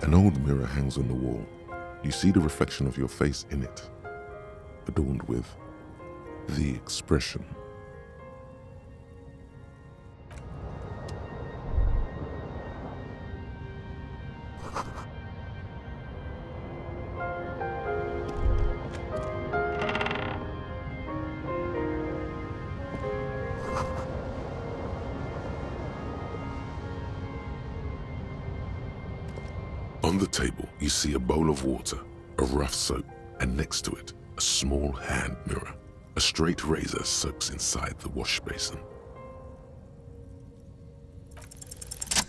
An old mirror hangs on the wall. You see the reflection of your face in it, adorned with the expression. On the table, you see a bowl of water, a rough soap, and next to it, a small hand mirror. A straight razor soaks inside the wash basin.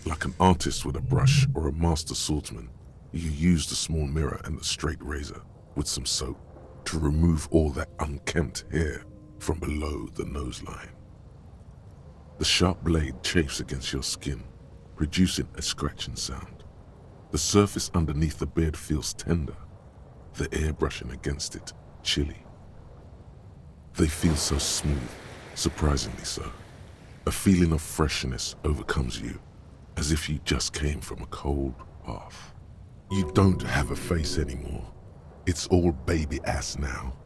Like an artist with a brush or a master swordsman, you use the small mirror and the straight razor with some soap to remove all that unkempt hair from below the nose line. The sharp blade chafes against your skin, producing a scratching sound. The surface underneath the beard feels tender, the air brushing against it chilly. They feel so smooth, surprisingly so. A feeling of freshness overcomes you, as if you just came from a cold bath. You don't have a face anymore. It's all baby ass now.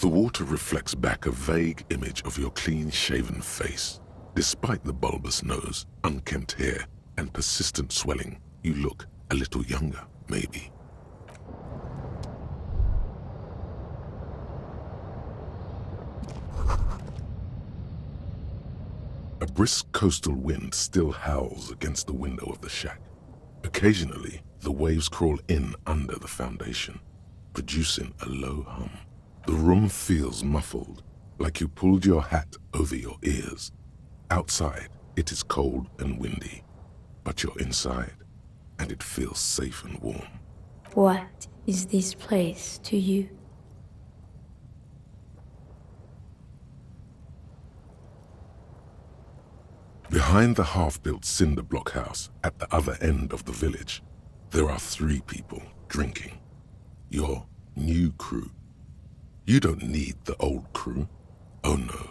The water reflects back a vague image of your clean-shaven face. Despite the bulbous nose, unkempt hair, and persistent swelling, you look a little younger, maybe. A brisk coastal wind still howls against the window of the shack. Occasionally, the waves crawl in under the foundation, producing a low hum. The room feels muffled, like you pulled your hat over your ears. Outside, it is cold and windy, but you're inside, and it feels safe and warm. What is this place to you? Behind the half-built cinder block house at the other end of the village, there are 3 people drinking. Your new crew. You don't need the old crew. Oh no,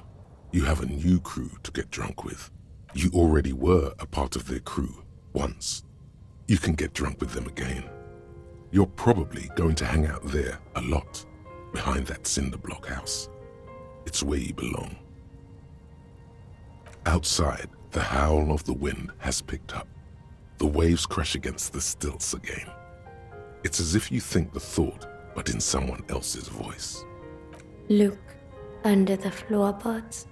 you have a new crew to get drunk with. You already were a part of their crew once. You can get drunk with them again. You're probably going to hang out there a lot, behind that cinder block house. It's where you belong. Outside, the howl of the wind has picked up. The waves crash against the stilts again. It's as if you think the thought, but in someone else's voice. Look under the floorboards.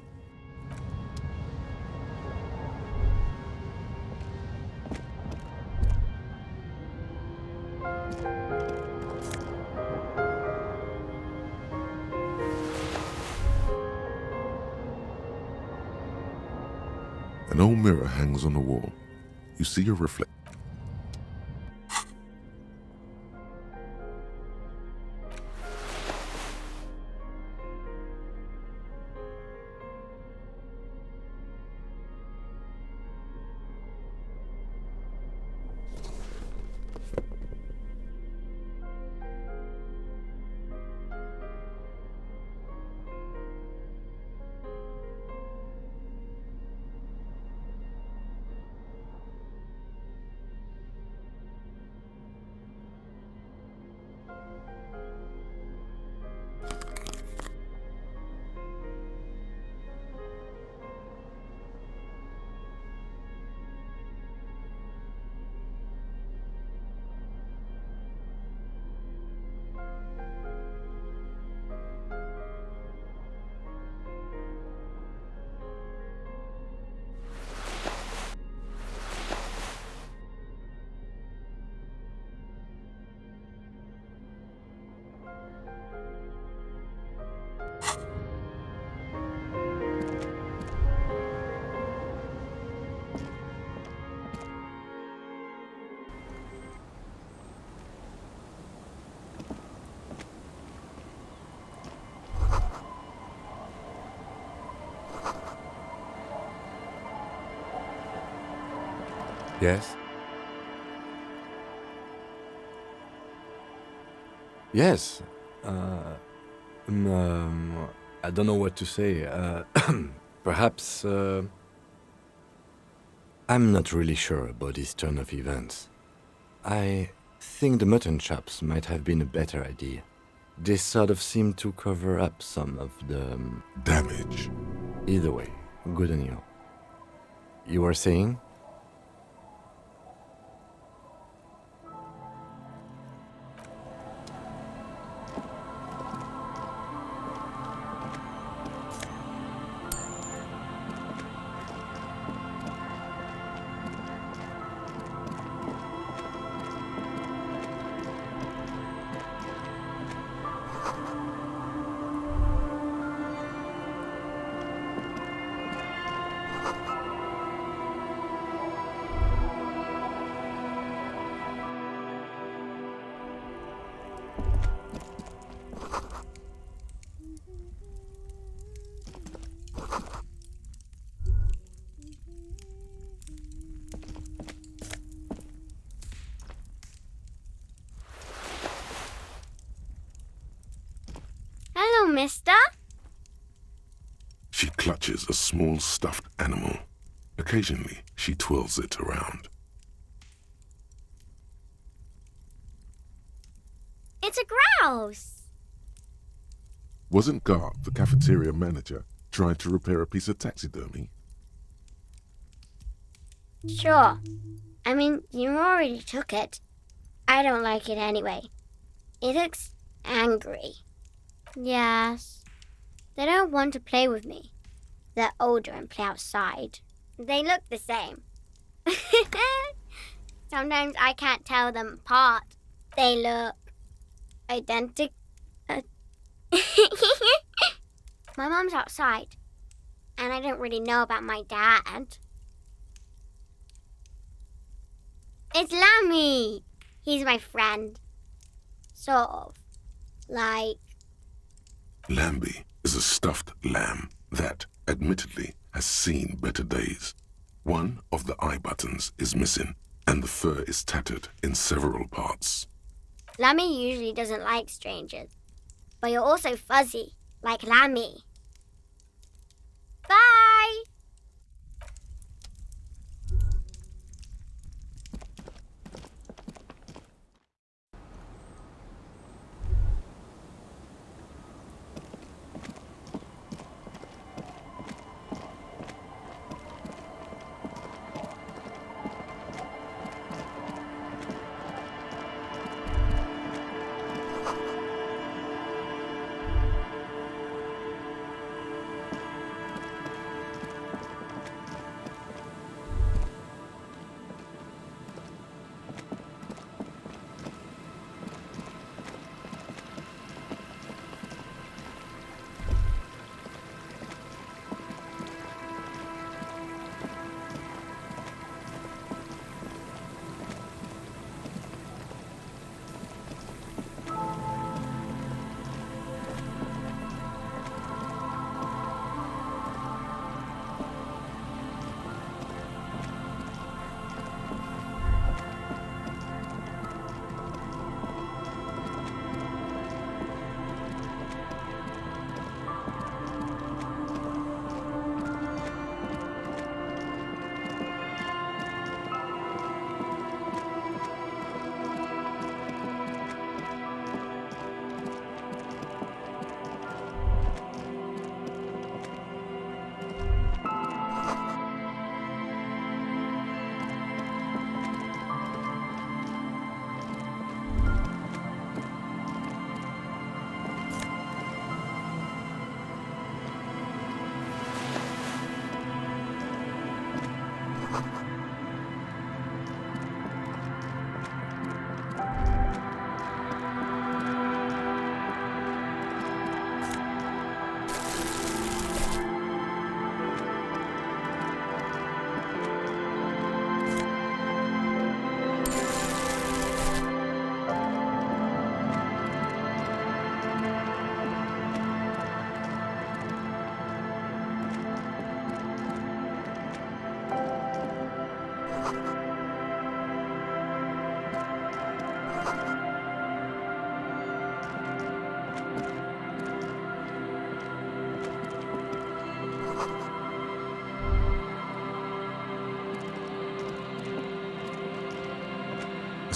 An old mirror hangs on the wall. You see your reflection. Yes? Yes. I don't know what to say. Perhaps I'm not really sure about this turn of events. I think the mutton chops might have been a better idea. They sort of seem to cover up some of the... Damage. Either way, good on you. You were saying? Hello, mister. She clutches a small stuffed animal. Occasionally, she twirls it around. It's a grouse. Wasn't Garp, the cafeteria manager, trying to repair a piece of taxidermy? Sure. I mean, you already took it. I don't like it anyway. It looks angry. Yes. They don't want to play with me. They're older and play outside. They look the same. Sometimes I can't tell them apart. They look identical. My mom's outside, and I don't really know about my dad. It's Lammy. He's my friend. Sort of. Like... Lambie is a stuffed lamb that, admittedly, has seen better days. One of the eye buttons is missing, and the fur is tattered in several parts. Lammy usually doesn't like strangers. But you're also fuzzy, like Lammy. Bye!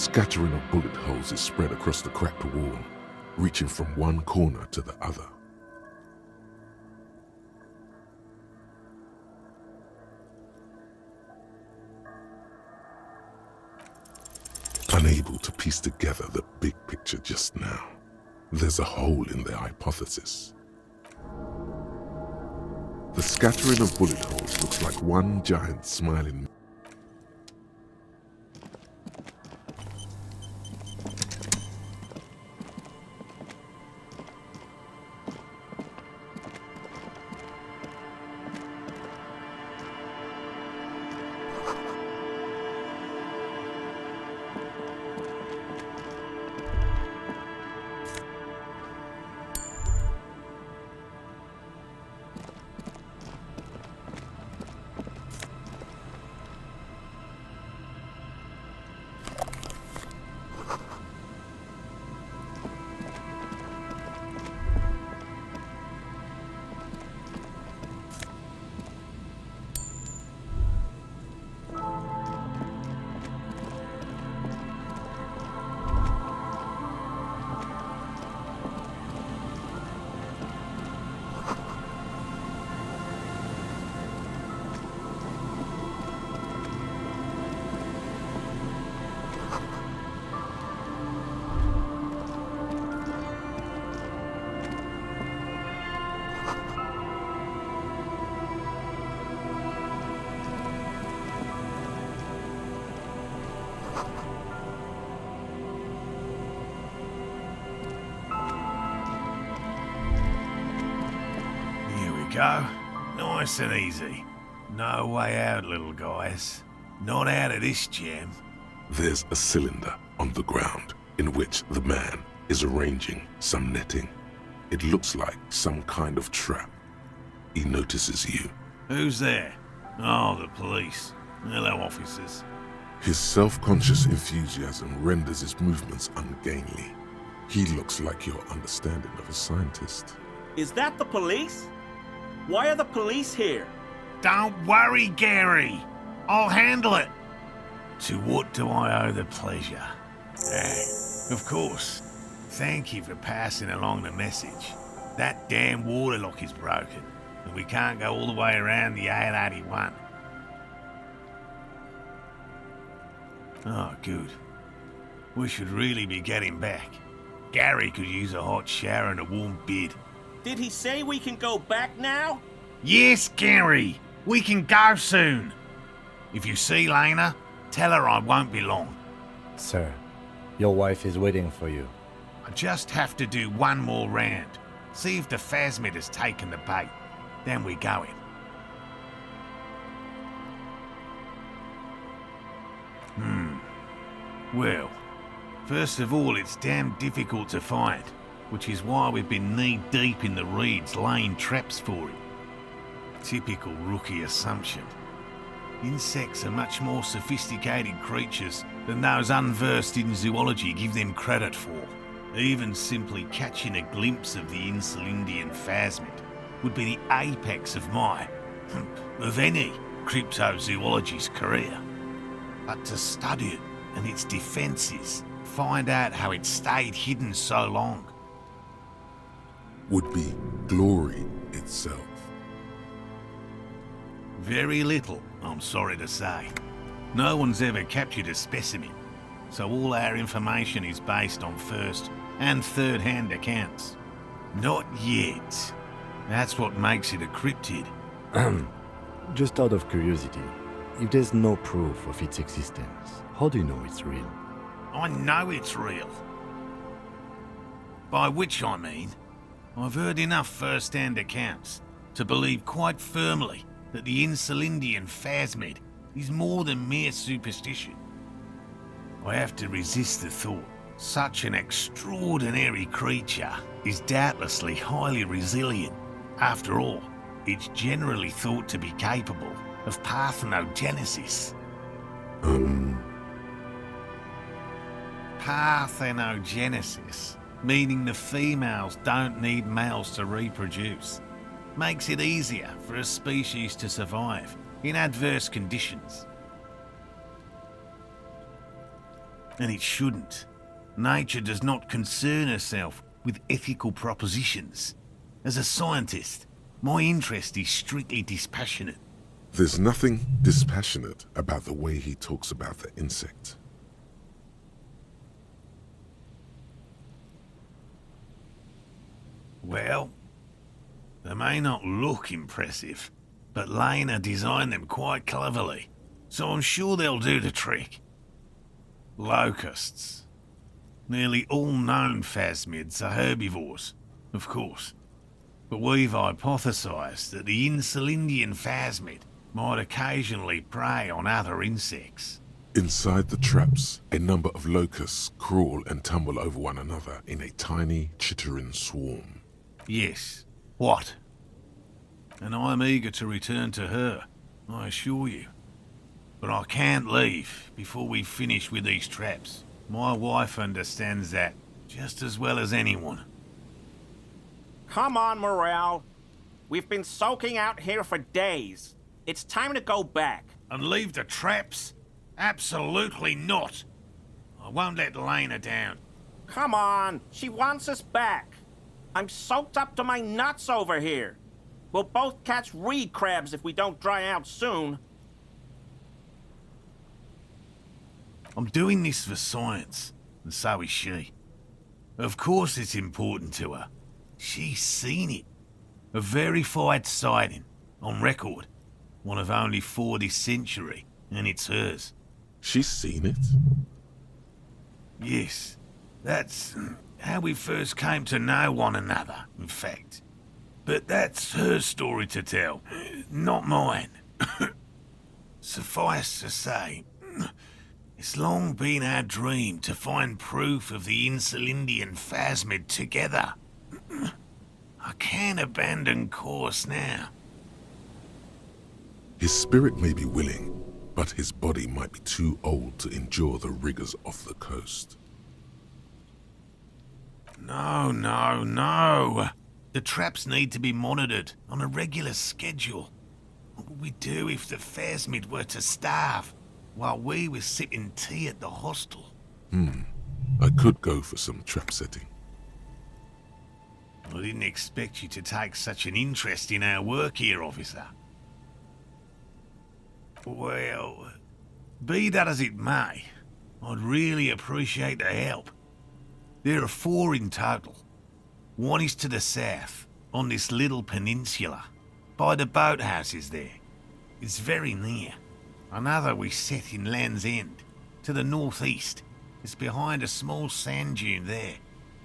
scattering of bullet holes is spread across the cracked wall, reaching from one corner to the other. Unable to piece together the big picture just now, there's a hole in their hypothesis. The scattering of bullet holes looks like one giant smiling. Go. Nice and easy. No way out, little guys. Not out of this jam. There's a cylinder on the ground in which the man is arranging some netting. It looks like some kind of trap. He notices you. Who's there? Oh, the police. Hello, officers. His self-conscious enthusiasm renders his movements ungainly. He looks like your understanding of a scientist. Is that the police? Why are the police here? Don't worry, Gary. I'll handle it. To what do I owe the pleasure? Of course. Thank you for passing along the message. That damn water lock is broken, and we can't go all the way around the A81. Oh, good. We should really be getting back. Gary could use a hot shower and a warm bed. Did he say we can go back now? Yes, Gary. We can go soon. If you see Lena, tell her I won't be long. Sir, your wife is waiting for you. I just have to do one more round. See if the phasmid has taken the bait. Then we go in. Well, first of all, it's damn difficult to find, which is why we've been knee-deep in the reeds laying traps for it. Typical rookie assumption. Insects are much more sophisticated creatures than those unversed in zoology give them credit for. Even simply catching a glimpse of the Insulindian phasmid would be the apex of my, of any, cryptozoology's career. But to study it and its defences, find out how it stayed hidden so long, would be glory itself. very little, I'm sorry to say. No one's ever captured a specimen, so all our information is based on first and third-hand accounts. Not yet. That's what makes it a cryptid. Just out of curiosity, if there's no proof of its existence, how do you know it's real? I know it's real. By which I mean, I've heard enough first-hand accounts to believe quite firmly that the Insulindian phasmid is more than mere superstition. I have to resist the thought such an extraordinary creature is doubtlessly highly resilient. After all, it's generally thought to be capable of parthenogenesis. Parthenogenesis, meaning the females don't need males to reproduce, makes it easier for a species to survive in adverse conditions. And it shouldn't. Nature does not concern herself with ethical propositions. As a scientist, my interest is strictly dispassionate. There's nothing dispassionate about the way he talks about the insect. Well, they may not look impressive, but Lena designed them quite cleverly, so I'm sure they'll do the trick. Locusts. Nearly all known phasmids are herbivores, of course, but we've hypothesized that the Insulindian phasmid might occasionally prey on other insects. Inside the traps, a number of locusts crawl and tumble over one another in a tiny, chittering swarm. Yes. What? And I'm eager to return to her, I assure you. But I can't leave before we finish with these traps. My wife understands that just as well as anyone. Come on, Morel. We've been soaking out here for days. It's time to go back. And leave the traps? Absolutely not. I won't let Lena down. Come on, she wants us back. I'm soaked up to my nuts over here. We'll both catch reed crabs if we don't dry out soon. I'm doing this for science, and so is she. Of course it's important to her. She's seen it. A verified sighting, on record. One of only 4 this century, and it's hers. She's seen it? Yes, that's how we first came to know one another, in fact. But that's her story to tell, not mine. Suffice to say, it's long been our dream to find proof of the Insulindian phasmid together. I can't abandon course now. His spirit may be willing, but his body might be too old to endure the rigors of the coast. No. The traps need to be monitored on a regular schedule. What would we do if the phasmid were to starve while we were sipping tea at the hostel? I could go for some trap setting. I didn't expect you to take such an interest in our work here, officer. Well, be that as it may, I'd really appreciate the help. There are 4 in total. One is to the south, on this little peninsula, by the boathouses there. It's very near. Another we set in Land's End, to the northeast. It's behind a small sand dune there,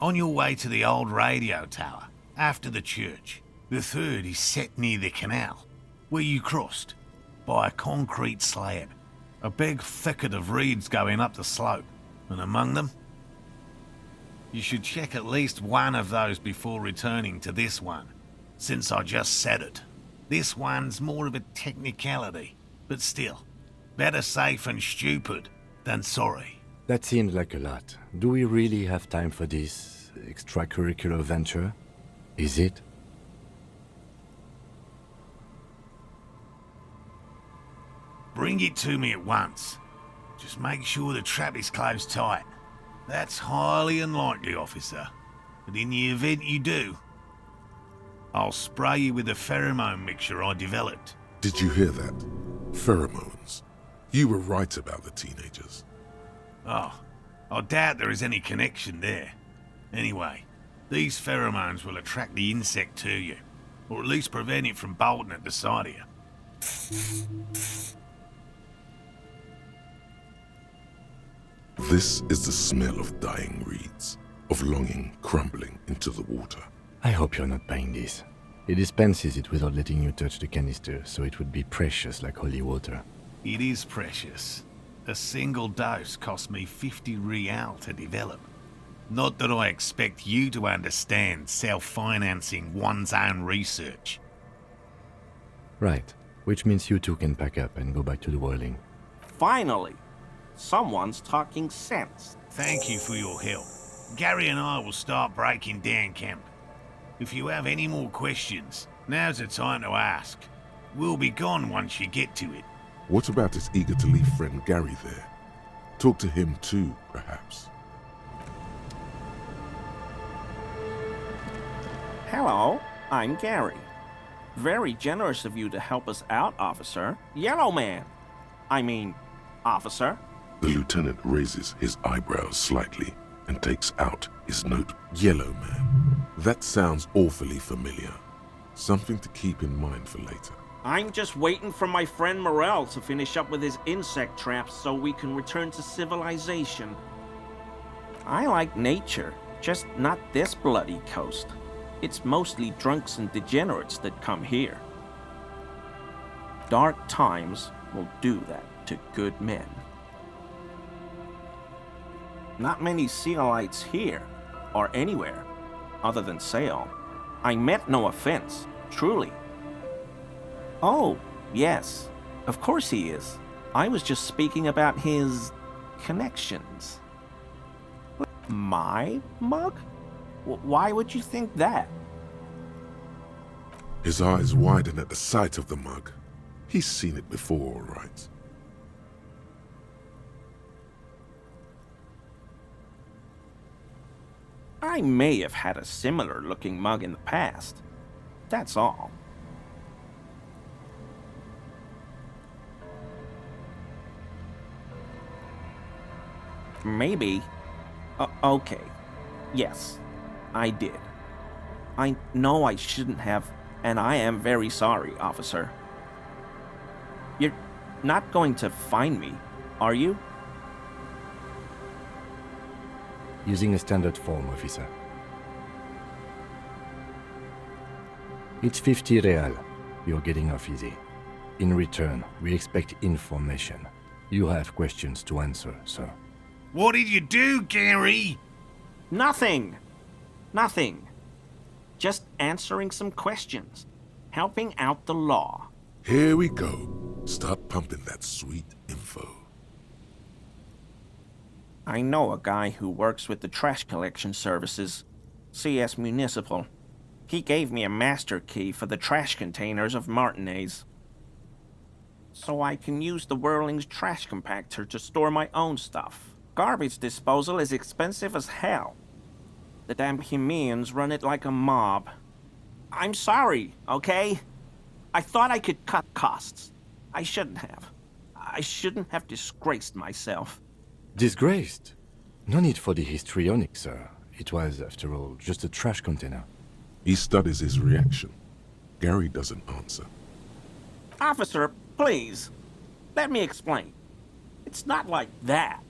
on your way to the old radio tower, after the church. The third is set near the canal, where you crossed, by a concrete slab. A big thicket of reeds going up the slope, and among them, you should check at least one of those before returning to this one, since I just said it. This one's more of a technicality, but still, better safe and stupid than sorry. That seems like a lot. Do we really have time for this extracurricular venture? Is it? Bring it to me at once. Just make sure the trap is closed tight. That's highly unlikely, officer. But in the event you do, I'll spray you with a pheromone mixture I developed. Did you hear that? Pheromones. You were right about the teenagers. Oh, I doubt there is any connection there. Anyway, these pheromones will attract the insect to you, or at least prevent it from bolting at the sight of you. This is the smell of dying reeds, of longing crumbling into the water. I hope you're not buying this. It dispenses it without letting you touch the canister, so it would be precious like holy water. It is precious. A single dose cost me 50 real to develop. Not that I expect you to understand self-financing one's own research. Right, which means you two can pack up and go back to the whirling. Finally, someone's talking sense. Thank you for your help. Gary and I will start breaking down camp. If you have any more questions, now's the time to ask. We'll be gone once you get to it. What about his eager-to-leave friend Gary there? Talk to him too, perhaps. Hello, I'm Gary. Very generous of you to help us out, officer. Yellow man. I mean, officer. The lieutenant raises his eyebrows slightly and takes out his note. Yellow man. That sounds awfully familiar. Something to keep in mind for later. I'm just waiting for my friend Morel to finish up with his insect traps so we can return to civilization. I like nature, just not this bloody coast. It's mostly drunks and degenerates that come here. Dark times will do that to good men. Not many Sealites here, or anywhere, other than Sail. I meant no offense, truly. Oh, yes, of course he is. I was just speaking about his connections. My mug? Why would you think that? His eyes widen at the sight of the mug. He's seen it before, all right. I may have had a similar looking mug in the past. That's all. Maybe. Okay. Yes, I did. I know I shouldn't have, and I am very sorry, officer. You're not going to find me, are you? Using a standard form, officer. It's 50 real. You're getting off easy. In return, we expect information. You have questions to answer, sir. What did you do, Gary? Nothing. Nothing. Just answering some questions. Helping out the law. Here we go. Start pumping that sweet info. I know a guy who works with the trash collection services, CS Municipal. He gave me a master key for the trash containers of Martinez. So I can use the Whirling's trash compactor to store my own stuff. Garbage disposal is expensive as hell. The damn Bohemians run it like a mob. I'm sorry, okay? I thought I could cut costs. I shouldn't have. I shouldn't have disgraced myself. Disgraced? No need for the histrionic, sir. It was, after all, just a trash container. He studies his reaction. Gary doesn't answer. Officer, please. Let me explain. It's not like that.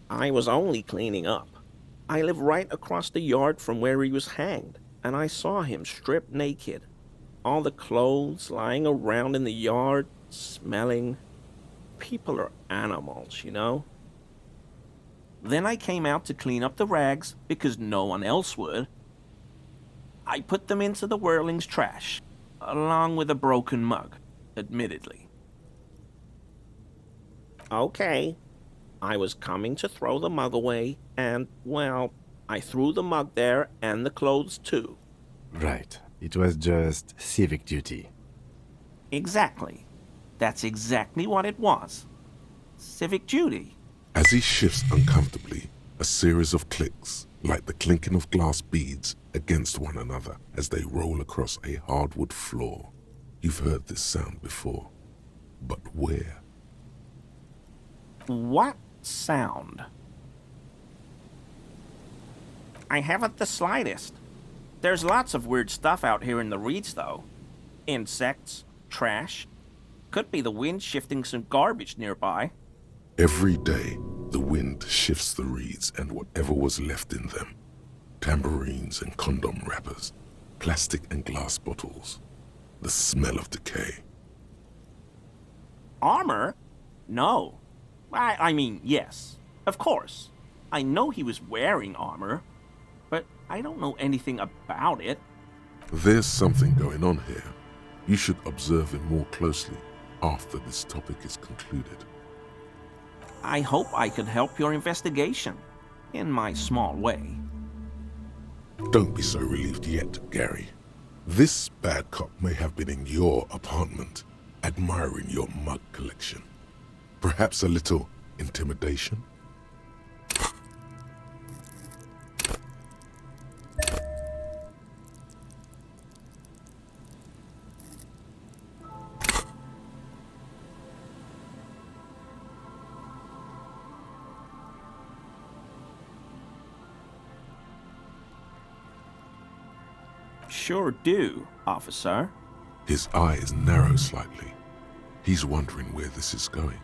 I was only cleaning up. I live right across the yard from where he was hanged, and I saw him stripped naked. All the clothes lying around in the yard, smelling. People are animals, you know? Then I came out to clean up the rags because no one else would. I put them into the Whirling's trash, along with a broken mug, admittedly. Okay. I was coming to throw the mug away, and, well, I threw the mug there and the clothes too. Right. It was just civic duty. Exactly. That's exactly what it was. Civic duty. As he shifts uncomfortably, a series of clicks, like the clinking of glass beads against one another as they roll across a hardwood floor. You've heard this sound before. But where? What sound? I haven't the slightest. There's lots of weird stuff out here in the reeds, though. Insects, trash. Could be the wind shifting some garbage nearby. Every day, the wind shifts the reeds and whatever was left in them. Tambourines and condom wrappers, plastic and glass bottles. The smell of decay. Armor? No. I mean, yes. Of course. I know he was wearing armor, but I don't know anything about it. There's something going on here. You should observe him more closely after this topic is concluded. I hope I could help your investigation, in my small way. Don't be so relieved yet, Gary. This bad cop may have been in your apartment, admiring your mug collection. Perhaps a little Intimidation? Sure do, officer. His eyes narrow slightly. He's wondering where this is going.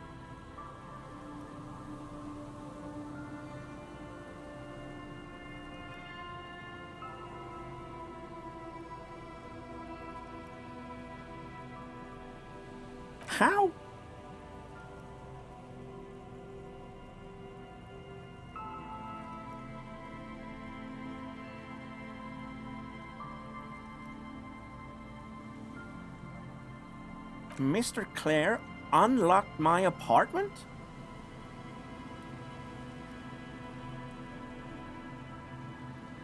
How? Mr. Clare unlocked my apartment?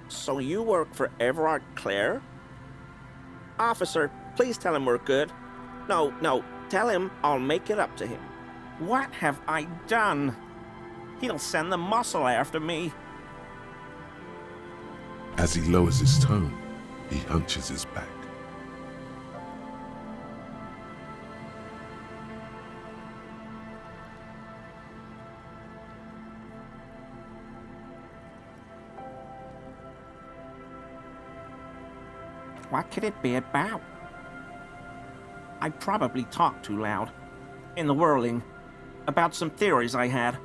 So you work for Everard Clare? Officer, please tell him we're good. No, tell him I'll make it up to him. What have I done? He'll send the muscle after me. As he lowers his tone, he hunches his back. What could it be about? I probably talked too loud. In the whirling. About some theories I had.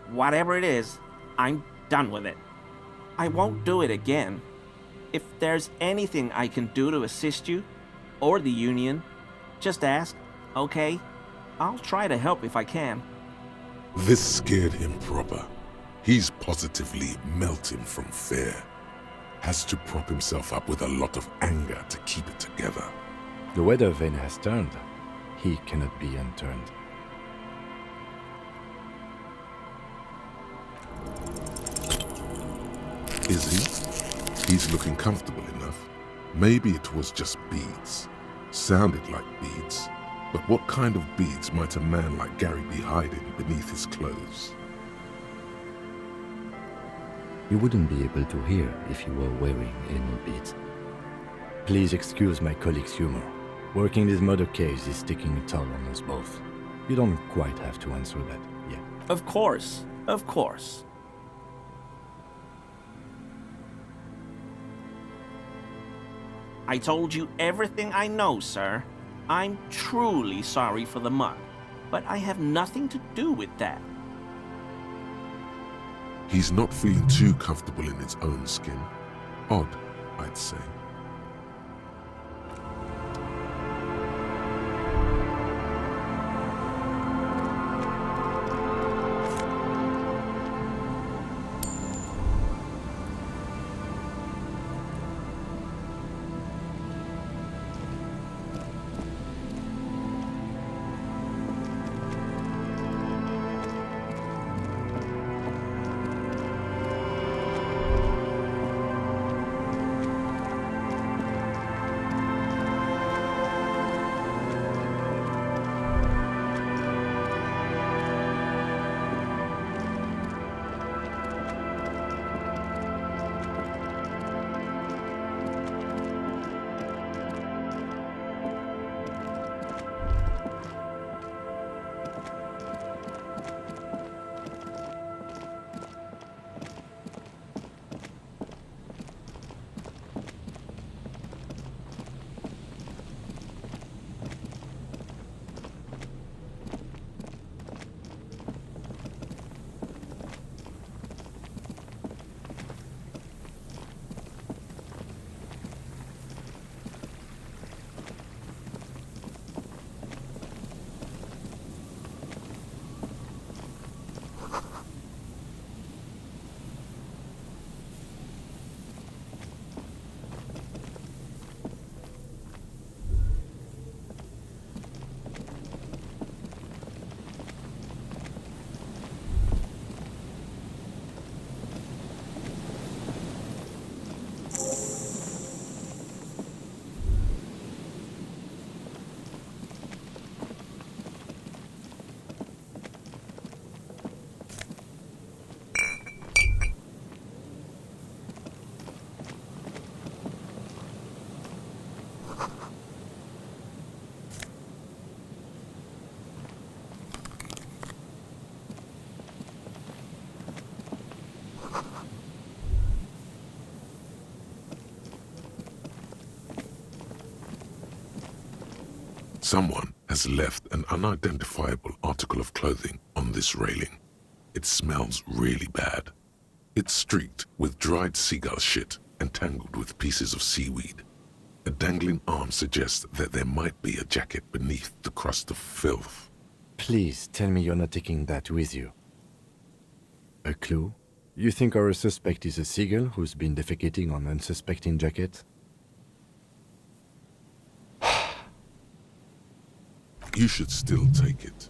Whatever it is, I'm done with it. I won't do it again. If there's anything I can do to assist you, or the Union, just ask, okay? I'll try to help if I can. This scared him proper. He's positively melting from fear. Has to prop himself up with a lot of anger to keep it together. The weather vane has turned. He cannot be unturned. Is he? He's looking comfortable enough. Maybe it was just beads. Sounded like beads. But what kind of beads might a man like Gary be hiding beneath his clothes? You wouldn't be able to hear if you were wearing any beads. Please excuse my colleague's humor. Working this murder case is taking a toll on us both. You don't quite have to answer that yet. Of course. I told you everything I know, sir. I'm truly sorry for the mug, but I have nothing to do with that. He's not feeling too comfortable in his own skin. Odd, I'd say. Someone has left an unidentifiable article of clothing on this railing. It smells really bad. It's streaked with dried seagull shit and tangled with pieces of seaweed. A dangling arm suggests that there might be a jacket beneath the crust of filth. Please tell me you're not taking that with you. A clue? You think our suspect is a seagull who's been defecating on unsuspecting jackets? You should still take it.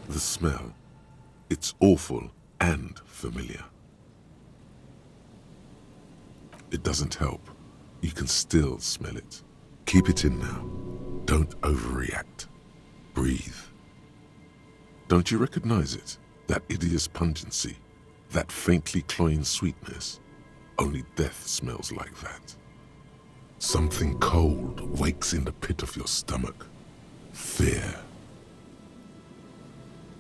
The smell. It's awful and familiar. It doesn't help. You can still smell it. Keep it in now. Don't overreact. Breathe. Don't you recognize it? That hideous pungency, that faintly cloying sweetness. Only death smells like that. Something cold wakes in the pit of your stomach. Fear.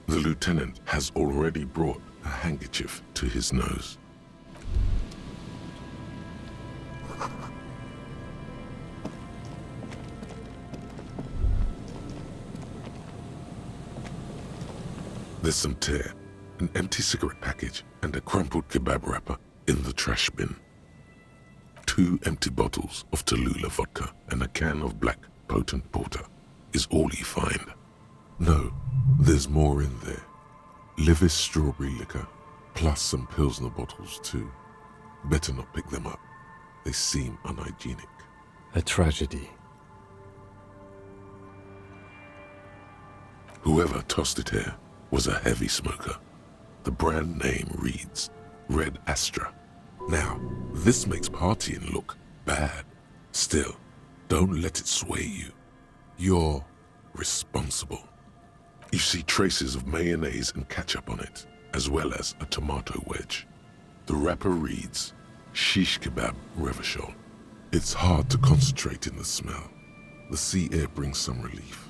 The lieutenant has already brought a handkerchief to his nose. There's some tear, an empty cigarette package, and a crumpled kebab wrapper in the trash bin. 2 empty bottles of Tallulah vodka and a can of black potent porter is all you find. No, there's more in there. Livis strawberry liquor, plus some Pilsner bottles too. Better not pick them up. They seem unhygienic. A tragedy. Whoever tossed it here was a heavy smoker. The brand name reads Red Astra. Now, this makes partying look bad. Still, don't let it sway you. You're responsible. You see traces of mayonnaise and ketchup on it, as well as a tomato wedge. The wrapper reads Shish Kebab Revachol. It's hard to concentrate in the smell. The sea air brings some relief.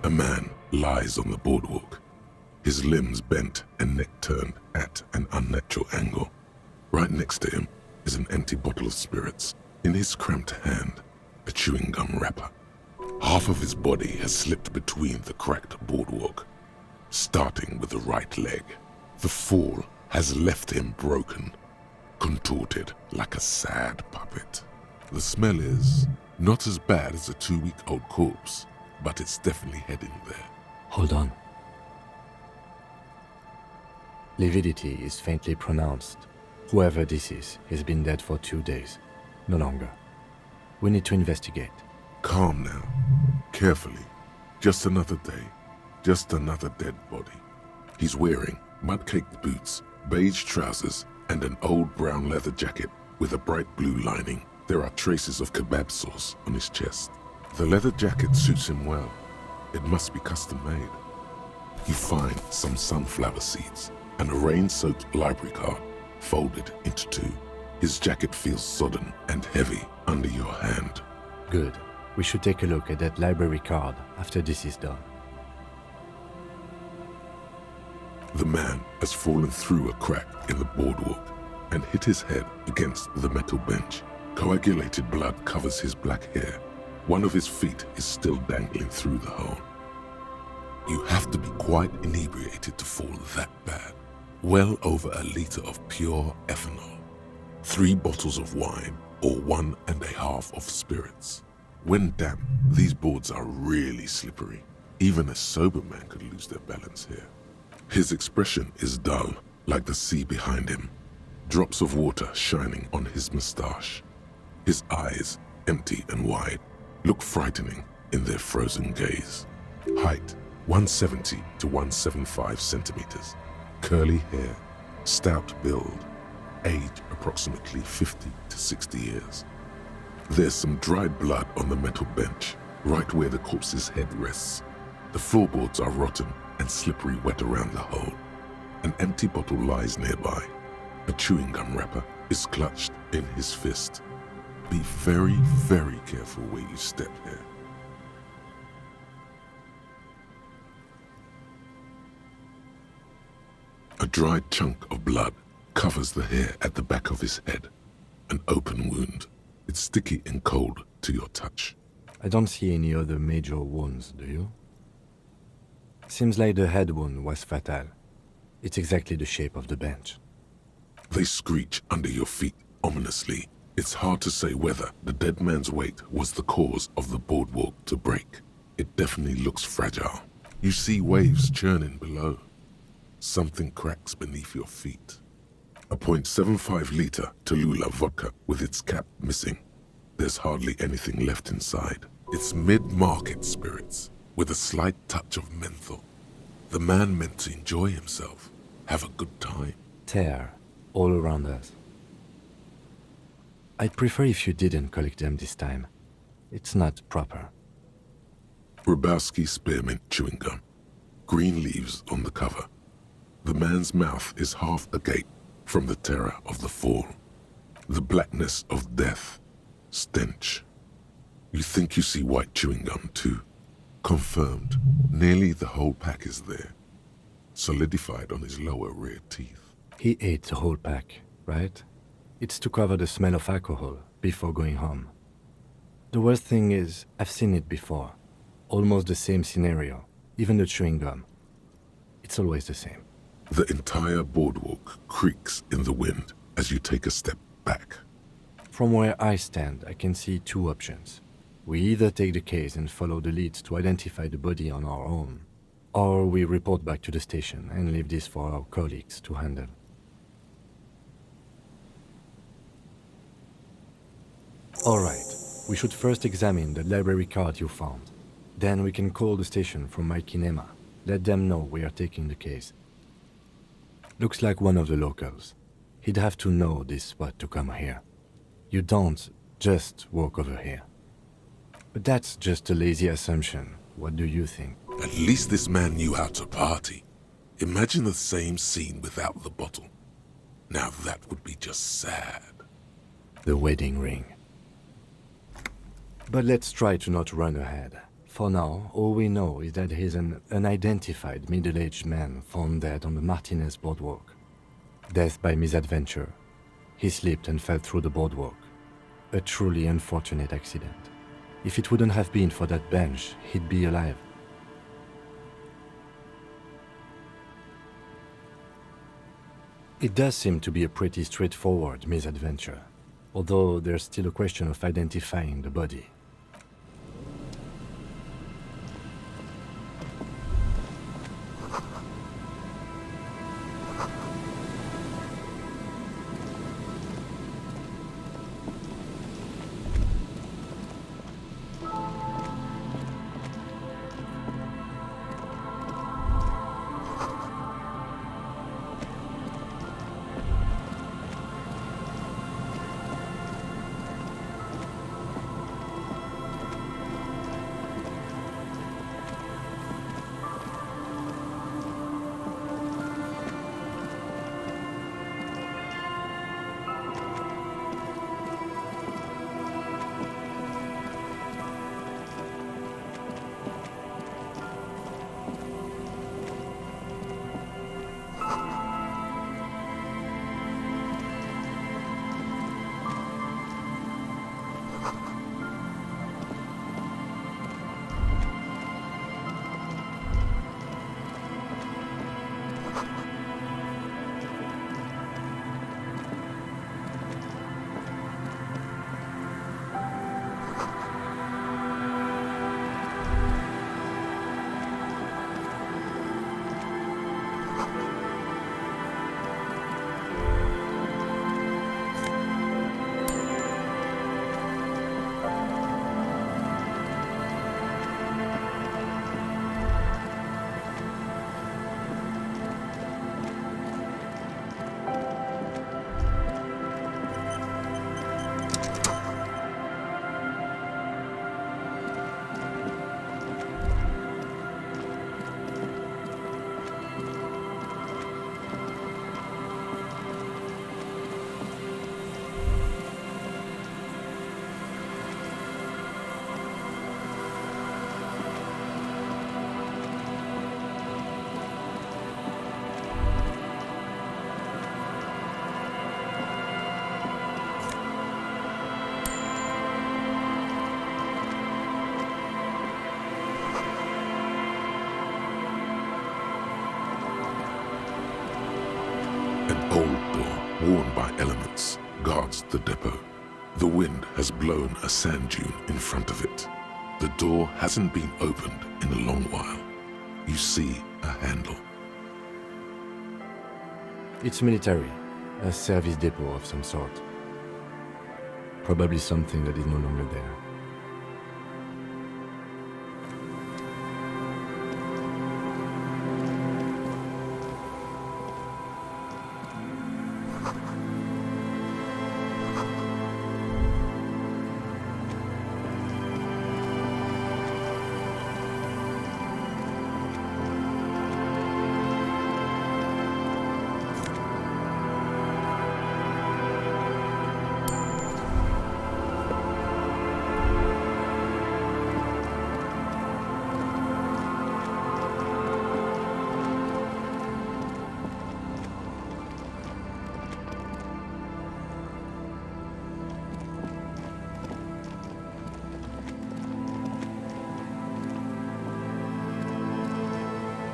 A man lies on the boardwalk, his limbs bent and neck turned at an unnatural angle. Right next to him is an empty bottle of spirits. In his cramped hand, a chewing gum wrapper. Half of his body has slipped between the cracked boardwalk, starting with the right leg. The fall has left him broken, contorted like a sad puppet. The smell is not as bad as a 2-week-old corpse, but it's definitely heading there. Hold on. Lividity is faintly pronounced. Whoever this is has been dead for 2 days. No longer. We need to investigate. Calm now. Carefully. Just another day. Just another dead body. He's wearing mud-caked boots, beige trousers, and an old brown leather jacket with a bright blue lining. There are traces of kebab sauce on his chest. The leather jacket suits him well. It must be custom made. You find some sunflower seeds and a rain-soaked library card folded into 2. His jacket feels sodden and heavy under your hand. Good. We should take a look at that library card after this is done. The man has fallen through a crack in the boardwalk and hit his head against the metal bench. Coagulated blood covers his black hair. One of his feet is still dangling through the hole. You have to be quite inebriated to fall that bad. Well over a liter of pure ethanol. 3 bottles of wine or 1.5 of spirits. When damp, these boards are really slippery. Even a sober man could lose their balance here. His expression is dull, like the sea behind him. Drops of water shining on his mustache. His eyes, empty and wide, look frightening in their frozen gaze. Height 170 to 175 centimeters. Curly hair, stout build. Age approximately 50 to 60 years. There's some dried blood on the metal bench, right where the corpse's head rests. The floorboards are rotten and slippery wet around the hole. An empty bottle lies nearby. A chewing gum wrapper is clutched in his fist. Be very, very careful where you step here. A dried chunk of blood covers the hair at the back of his head. An open wound. It's sticky and cold to your touch. I don't see any other major wounds, do you? Seems like the head wound was fatal. It's exactly the shape of the bench. They screech under your feet ominously. It's hard to say whether the dead man's weight was the cause of the boardwalk to break. It definitely looks fragile. You see waves churning below. Something cracks beneath your feet. A .75 liter Tallulah vodka with its cap missing. There's hardly anything left inside. It's mid-market spirits with a slight touch of menthol. The man meant to enjoy himself, have a good time. Tear all around us. I'd prefer if you didn't collect them this time. It's not proper. Rybowski spearmint chewing gum. Green leaves on the cover. The man's mouth is half agape from the terror of the fall. The blackness of death. Stench. You think you see white chewing gum too. Confirmed. Nearly the whole pack is there. Solidified on his lower rear teeth. He ate the whole pack, right? It's to cover the smell of alcohol before going home. The worst thing is, I've seen it before. Almost the same scenario. Even the chewing gum. It's always the same. The entire boardwalk creaks in the wind as you take a step back. From where I stand, I can see two options. We either take the case and follow the leads to identify the body on our own, or we report back to the station and leave this for our colleagues to handle. Alright, we should first examine the library card you found. Then we can call the station from my kinema. Let them know we are taking the case. Looks like one of the locals. He'd have to know this spot to come here. You don't just walk over here. But that's just a lazy assumption. What do you think? At least this man knew how to party. Imagine the same scene without the bottle. Now that would be just sad. The wedding ring. But let's try to not run ahead. For now, all we know is that he's an unidentified middle-aged man found dead on the Martinez boardwalk. Death by misadventure. He slipped and fell through the boardwalk. A truly unfortunate accident. If it wouldn't have been for that bench, he'd be alive. It does seem to be a pretty straightforward misadventure, although there's still a question of identifying the body. gold door, worn by elements, guards the depot. The wind has blown a sand dune in front of it. The door hasn't been opened in a long while. You see a handle. It's military, a service depot of some sort. Probably something that is no longer there.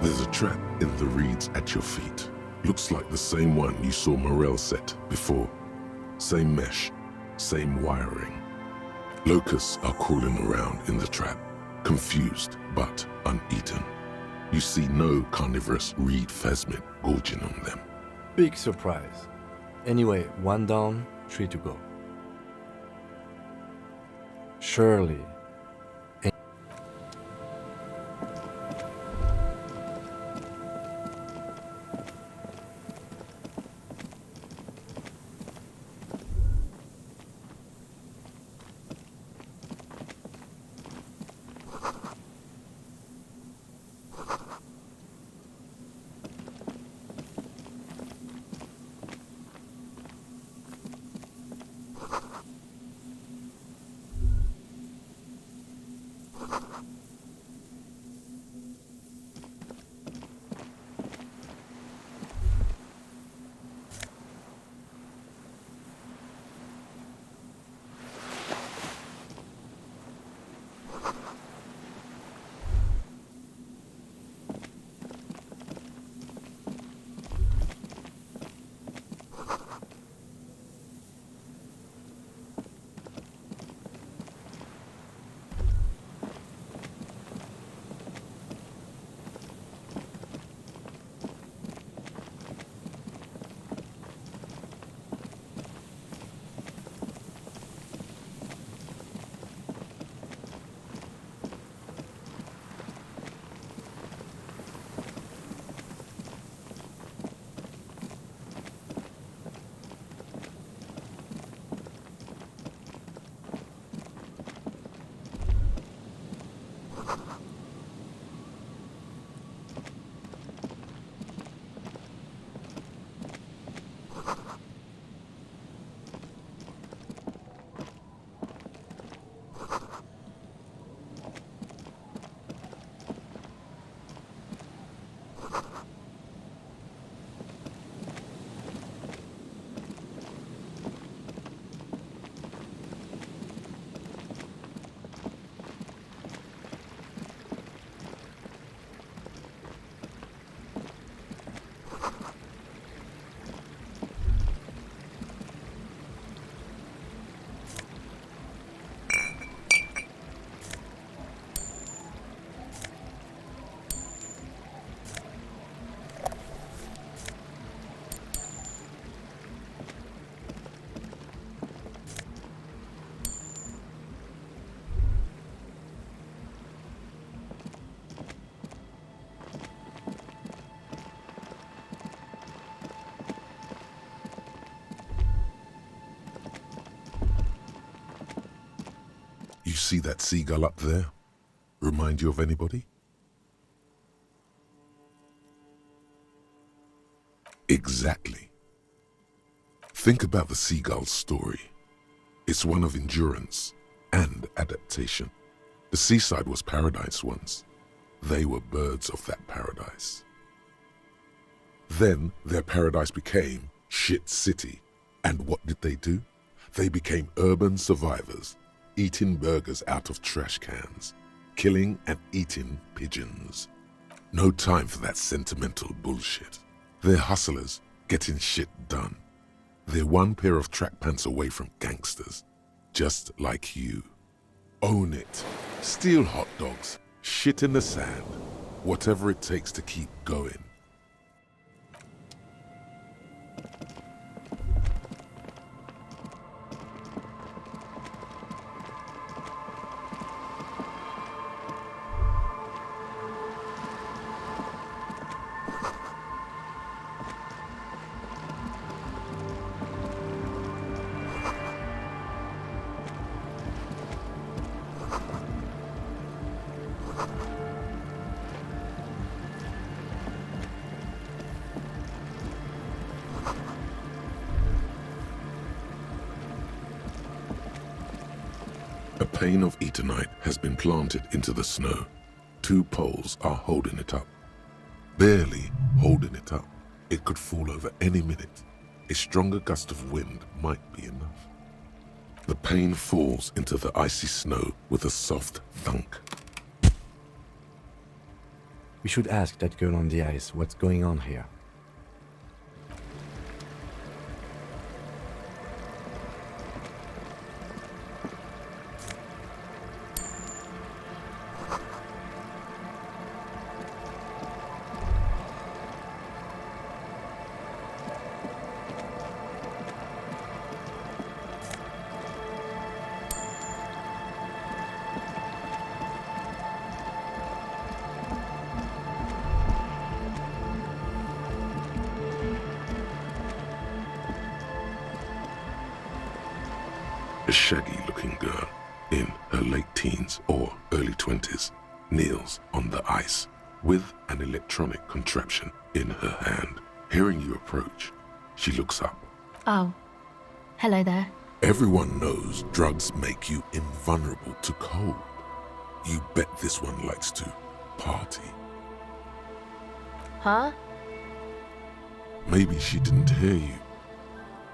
There's a trap in the reeds at your feet. Looks like the same one you saw Morel set before. Same mesh, same wiring. Locusts are crawling around in the trap, confused but uneaten. You see no carnivorous reed phasmid gorging on them. Big surprise. Anyway, 1 down, 3 to go. Surely. You see that seagull up there? Remind you of anybody? Exactly. Think about the seagull's story. It's one of endurance and adaptation. The seaside was paradise once. They were birds of that paradise. Then their paradise became shit city. And what did they do? They became urban survivors, eating burgers out of trash cans, killing and eating pigeons. No time for that sentimental bullshit. They're hustlers getting shit done. They're one pair of track pants away from gangsters, just like you. Own it. Steal hot dogs, shit in the sand, whatever it takes to keep going. A pane of eternite has been planted into the snow. 2 poles are holding it up. Barely holding it up. It could fall over any minute. A stronger gust of wind might be enough. The pane falls into the icy snow with a soft thunk. We should ask that girl on the ice what's going on here. A shaggy-looking girl in her late teens or early 20s kneels on the ice with an electronic contraption in her hand. Hearing you approach, she looks up. Oh, hello there. Everyone knows drugs make you invulnerable to cold. You bet this one likes to party. Huh? Maybe she didn't hear you.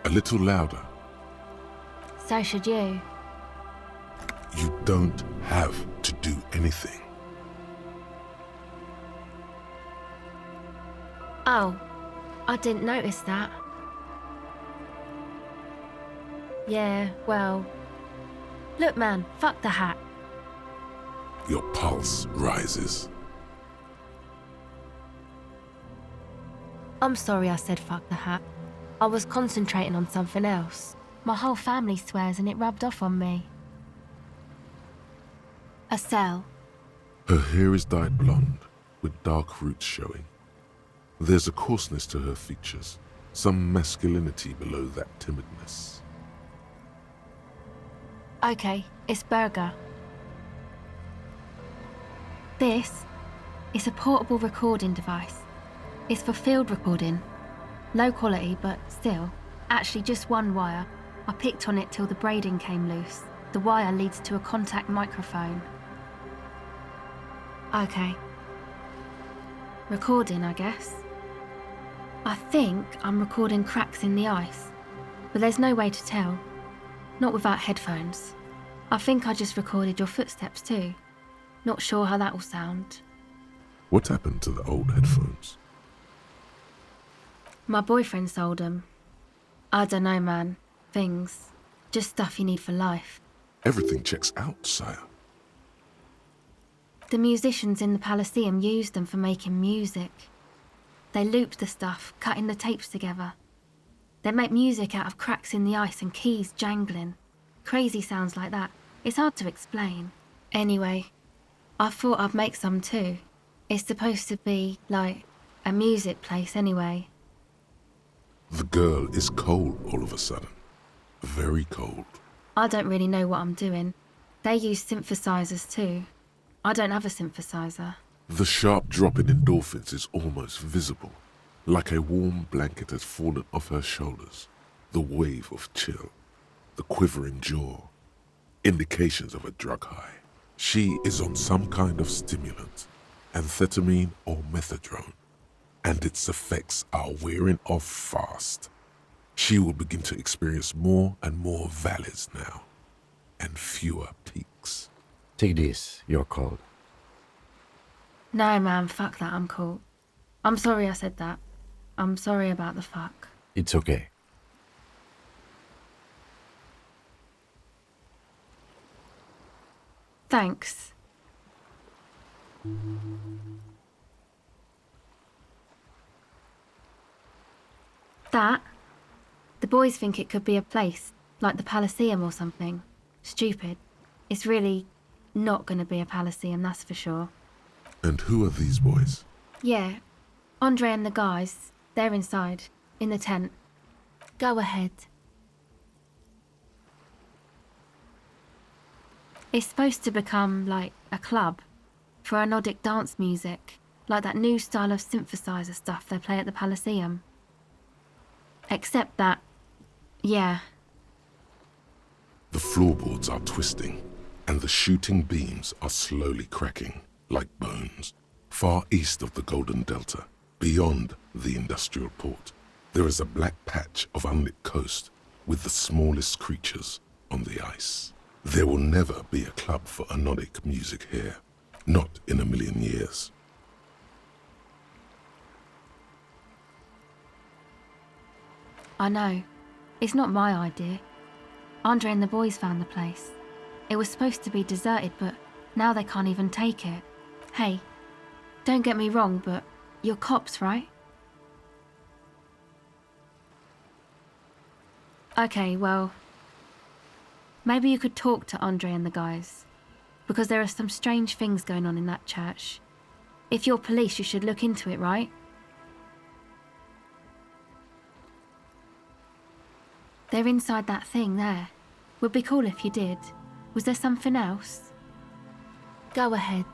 A little louder. So should you. You don't have to do anything. Oh, I didn't notice that. Yeah, well... Look, man, fuck the hat. Your pulse rises. I'm sorry I said fuck the hat. I was concentrating on something else. My whole family swears and it rubbed off on me. A cell. Her hair is dyed blonde, with dark roots showing. There's a coarseness to her features, some masculinity below that timidness. Okay, it's Burger. This is a portable recording device. It's for field recording. Low quality, but still. Actually, just one wire. I picked on it till the braiding came loose. The wire leads to a contact microphone. Okay. Recording, I guess. I think I'm recording cracks in the ice, but there's no way to tell. Not without headphones. I think I just recorded your footsteps too. Not sure how that will sound. What happened to the old headphones? My boyfriend sold them. I don't know, man. Things. Just stuff you need for life. Everything checks out, sire. The musicians in the Elysium used them for making music. They looped the stuff, cutting the tapes together. They make music out of cracks in the ice and keys jangling. Crazy sounds like that. It's hard to explain. Anyway, I thought I'd make some too. It's supposed to be, like, a music place anyway. The girl is cold all of a sudden. Very cold. I don't really know what I'm doing. They use synthesizers too. I don't have a synthesizer. The sharp drop in endorphins is almost visible, like a warm blanket has fallen off her shoulders. The wave of chill, the quivering jaw, indications of a drug high. She is on some kind of stimulant, amphetamine or methadone, and its effects are wearing off fast. She will begin to experience more and more valleys now, and fewer peaks. Take this, you're cold. No, man, fuck that, I'm cool. I'm sorry I said that. I'm sorry about the fuck. It's okay. Thanks. That? The boys think it could be a place, like the Elysium or something. Stupid. It's really not gonna be a Elysium, that's for sure. And who are these boys? Yeah, Andre and the guys, they're inside, in the tent. Go ahead. It's supposed to become like a club for anodic dance music, like that new style of synthesizer stuff they play at the Elysium. Except that, yeah. The floorboards are twisting, and the shooting beams are slowly cracking, like bones. Far east of the Golden Delta, beyond the industrial port, there is a black patch of unlit coast with the smallest creatures on the ice. There will never be a club for anodic music here, not in a million years. I know. It's not my idea. Andre and the boys found the place. It was supposed to be deserted, but now they can't even take it. Hey, don't get me wrong, but you're cops, right? Okay, well, maybe you could talk to Andre and the guys, because there are some strange things going on in that church. If you're police, you should look into it, right? They're inside that thing there. Would be cool if you did. Was there something else? Go ahead.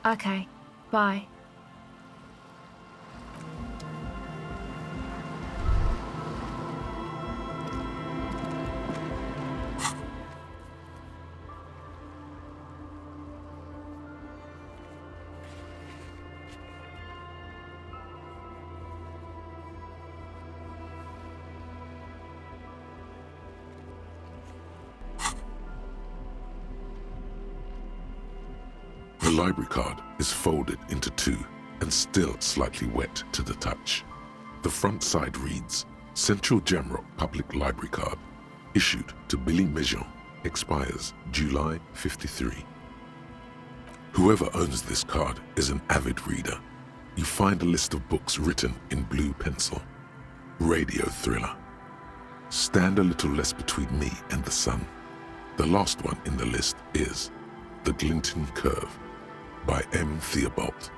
Okay, bye. The library card is folded into two and still slightly wet to the touch. The front side reads, Central Jamrock Public Library Card, issued to Billy Mejean, expires July 53. Whoever owns this card is an avid reader. You find a list of books written in blue pencil. Radio thriller. Stand a little less between me and the sun. The last one in the list is The Glinting Curve by M. Theobald.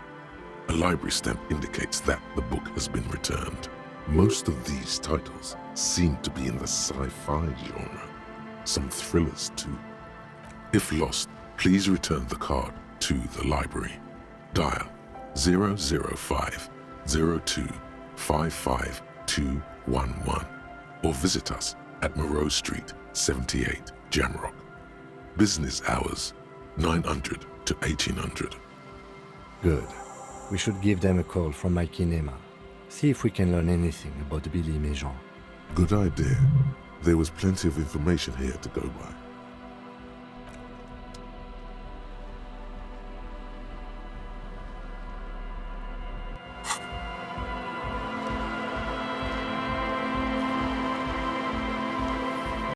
A library stamp indicates that the book has been returned. Most of these titles seem to be in the sci-fi genre. Some thrillers too. If lost, please return the card to the library. Dial 005 02 55211 or visit us at Moreau Street, 78, Jamrock. Business hours, 900 to 1800. Good. We should give them a call from my kinema. See if we can learn anything about Billy Mejean. Good idea. There was plenty of information here to go by.